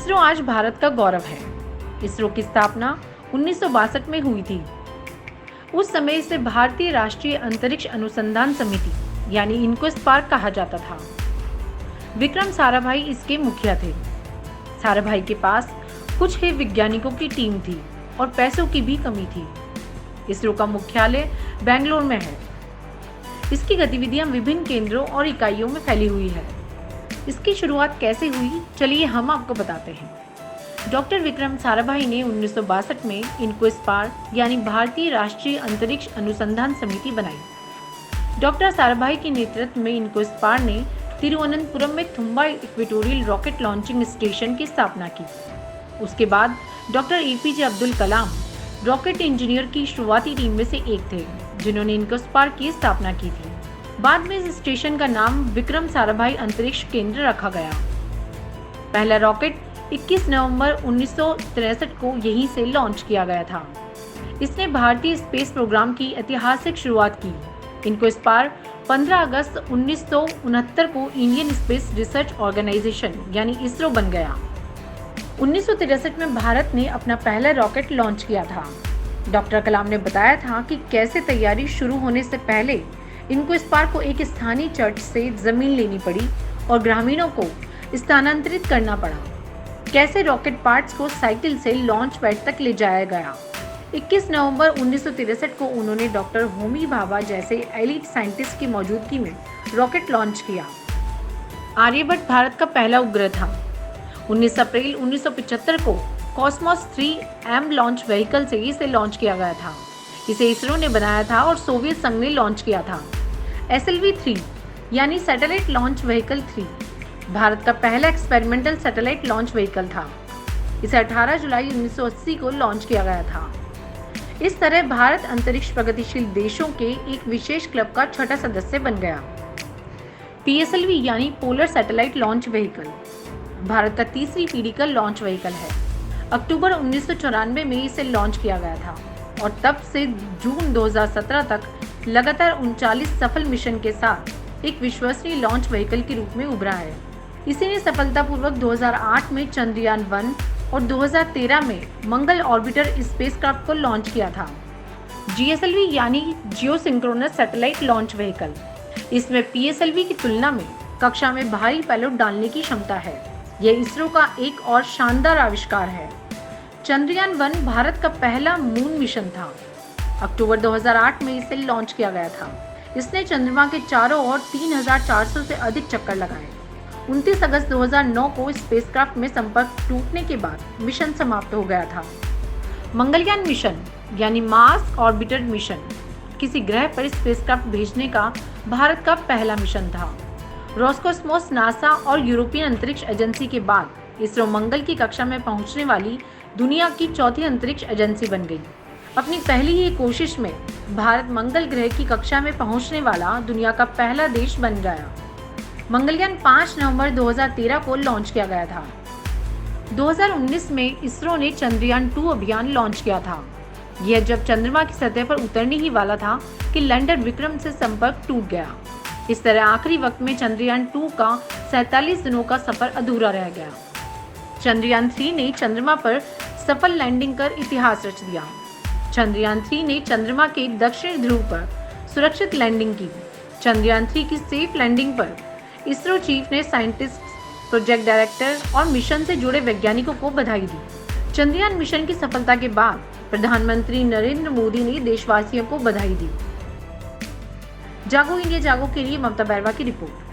इसरो आज भारत का गौरव है। इसरो की स्थापना 1962 में हुई थी। उस समय इसे भारतीय राष्ट्रीय अंतरिक्ष अनुसंधान समिति यानी इनकोस्पार्क कहा जाता था। विक्रम साराभाई इसके मुखिया थे। साराभाई के पास कुछ ही वैज्ञानिकों की टीम थी और पैसों की भी कमी थी। इसरो का मुख्यालय बेंगलोर में है। इसकी गतिविधियां विभिन्न केंद्रों और इकाइयों में फैली हुई है। इसकी शुरुआत कैसे हुई, चलिए हम आपको बताते हैं। डॉक्टर विक्रम साराभाई ने 1962 में इनकोस्पार्क यानी भारतीय राष्ट्रीय अंतरिक्ष अनुसंधान समिति बनाई। डॉक्टर साराभाई के नेतृत्व में इनकोस्पार्क ने तिरुवनंतपुरम में Thumba equatorial rocket launching station की स्थापना की। उसके बाद doctor APJ Abdul Kalam rocket engineer की शुरुआती टीम में से एक थे, जिन्होंने इनकोस्पार्क की स्थापना की थी। बाद में इस स्टेशन का नाम विक्रम साराभाई अंतरिक्ष केंद्र रखा गया। पहला रॉकेट 21 नवंबर 1963 को यहीं से लॉन्च किया गया था। इसने भारतीय स्पेस प्रोग्राम की ऐतिहासिक शुरुआत की। इनकोस्पार्क 15 अगस्त 1969 को इंडियन स्पेस रिसर्च ऑर्गेनाइजेशन यानी इसरो बन गया। 1963 में भारत ने अपना पहला रॉकेट लॉन्च किया था। डॉक्टर कलाम ने बताया था कि कैसे तैयारी शुरू होने से पहले इनकोस्पार्क को एक स्थानीय चर्च से जमीन लेनी पड़ी और ग्रामीणों को स्थानांतरित करना पड़ा। कैसे रॉकेट पार्ट्स को साइकिल से लॉन्च पैड तक ले जाया गया। 21 नवंबर 1963 को उन्होंने डॉक्टर होमी भाभा जैसे एलीट साइंटिस्ट की मौजूदगी में रॉकेट लॉन्च किया। आर्यभट्ट भारत का पहला उपग्रह था। 19 अप्रैल 1975 को कॉस्मोस 3M लॉन्च व्हीकल से इसे लॉन्च किया गया था। इसे इसरो ने बनाया था और सोवियत संघ ने लॉन्च किया था। SLV-3 यानी सैटेलाइट लॉन्च व्हीकल 3 भारत का पहला एक्सपेरिमेंटल सैटेलाइट लॉन्च व्हीकल था। इसे 18 जुलाई 1980 को लॉन्च किया गया था। इस तरह भारत अंतरिक्ष प्रगतिशील देशों के एक विशेष क्लब का छठा सदस्य बन गया। PSLV यानी polar satellite launch vehicle Bharat का तीसरी पीढ़ी का लॉन्च व्हीकल है। अक्टूबर 1994 में इसे लॉन्च किया गया था और तब से जून 2017 तक लगातार 39 सफल मिशन के साथ एक विश्वसनीय लॉन्च व्हीकल के रूप में उभरा है। इसी ने सफलतापूर्वक 2008 में चंद्रयान 1 और 2013 में मंगल ऑर्बिटर स्पेसक्राफ्ट को लॉन्च किया था। GSLV यानी जियोसिंक्रोनस सैटेलाइट लॉन्च व्हीकल, इसमें PSLV की तुलना में कक्षा में भारी पेलोड डालने की क्षमता है। यह इसरो का एक और शानदार आविष्कार है। चंद्रयान 1 भारत का पहला मून मिशन था। अक्टूबर 2008 में इसे लॉन्च किया गया था। इसने चंद्रमा के चारों ओर 3400 से अधिक चक्कर लगाए। 29 अगस्त 2009 को स्पेसक्राफ्ट में संपर्क टूटने के बाद मिशन समाप्त हो गया था। मंगलयान मिशन यानी मार्स ऑर्बिटर मिशन किसी ग्रह पर स्पेसक्राफ्ट भेजने का भारत का पहला मिशन था। रोस्कोस्मोस, नासा और यूरोपियन अंतरिक्ष एजेंसी के बाद इसरो मंगल की कक्षा में पहुंचने वाली दुनिया की चौथी अंतरिक्ष एजेंसी बन गई। अपनी पहली ही कोशिश में भारत मंगल ग्रह की कक्षा में पहुंचने वाला दुनिया का पहला देश बन गया। मंगलयान 5 नवंबर 2013 को लॉन्च किया गया था। 2019 में इसरो ने चंद्रयान 2 अभियान लॉन्च किया था। यह जब चंद्रमा की सतह पर उतरने ही वाला था कि लैंडर विक्रम से संपर्क टूट गया। इस तरह आखिरी वक्त में चंद्रयान 2 का 47 दिनों का सफर अधूरा रह गया। चंद्रयान 3 ने चंद्रमा पर सफल लैंडिंग कर इतिहास रच दिया। चंद्रयान 3 ने चंद्रमा के दक्षिण ध्रुव पर सुरक्षित लैंडिंग की। चंद्रयान 3 की सेफ लैंडिंग पर इसरो चीफ ने साइंटिस्ट, प्रोजेक्ट डायरेक्टर और मिशन से जुड़े वैज्ञानिकों को बधाई दी। चंद्रयान मिशन की सफलता के बाद प्रधानमंत्री नरेंद्र मोदी ने देशवासियों को बधाई दी। जागो इंडिया जागो के लिए ममता बैरवा की रिपोर्ट।